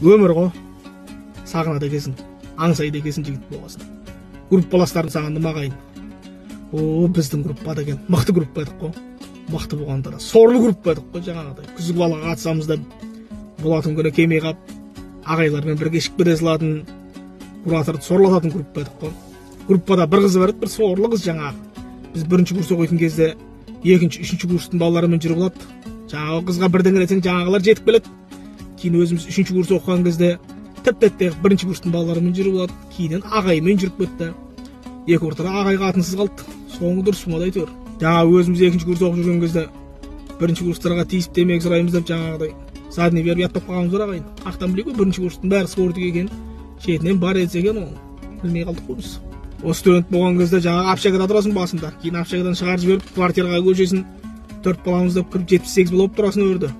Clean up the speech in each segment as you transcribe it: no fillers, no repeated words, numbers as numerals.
өмір ғой. Сағынады екенсің, аңсайды екенсің жігіт болғасын. Группаластарың сағынды мағайын. Біздің группа деген мықты группа едік қой. Мықты болғанда да сорлы группа едік қой жаңағыдай. Күзгі балаға қатысамыз да болатын күні кемей қап, ағайлармен бір кешік бере салатын, кураторды сорлататын группа едік қой. Группада бір қыз бар еді, бір сорлы қыз жаңағы. Біз бірінші курс оқитын кезде екінші, үшінші курстың балаларымен жүріп алады. Жаңағы қызға бірдеңе десең жаңағылар жетіп келеді. Кейін өзіміз үшінші курс оқыған кезде тәп-тәттек бірінші курстың балаларымен жүріп алады. Кейіннен ағаймен жүріп кетті. Екі ортада ағай қатынсыз қалды. Соңы дұрыс ма әйтеуір. Жаңағы өзіміз екінші курс оқып жүрген кезде бірінші курстарға тиісіп темекі сұраймыз деп жаңағыдай задний беріп яттап қалғанымыз бар ағайын. Ақтан білейік қой, бірінші курстың бәрі спортик екен. Шетінен бар етсе екен, ол білмей қалдық қой біз. Осы студент болған кезде жаңағы общагада тұрасың басында. Кейін общагадан шығарып жіберіп квартираға көшесін. 4 баламыз деп кіріп 78 болып тұрасың өрді.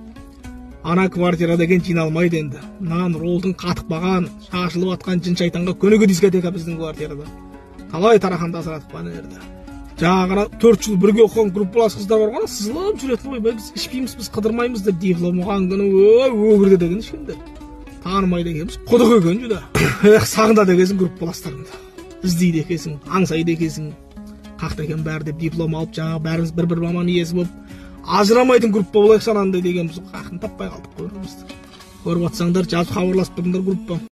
Ана квартира деген жиналмайды енді. Нан ролдың қатық баған, шашылып атқан жын шайтанға көнеге дискотека біздің квартирада. Талай тараханды асыратып қана ерді. Жаңағына 4 жыл бірге оқыған группалас қыздар бар ғой, сызылып жүретін ойбай, біз ішпейміз, біз қыдырмаймыз деп диплом алған күні өгірде деген ішкендер. Танымайды екенбіз, құдық екен жүда. Сағынады екенсің группаластарыңды. Іздейді екенсің, аңсайды екенсің. Қақты екен бәрі деп диплом алып, жаңағы бәріміз бір маман иесі болып, ажырамайтын группа болайық сананды дегенбіз. Қақын таппай қалдық көріп жатсаңдар, жазып хабарласып тұрыңдар группа.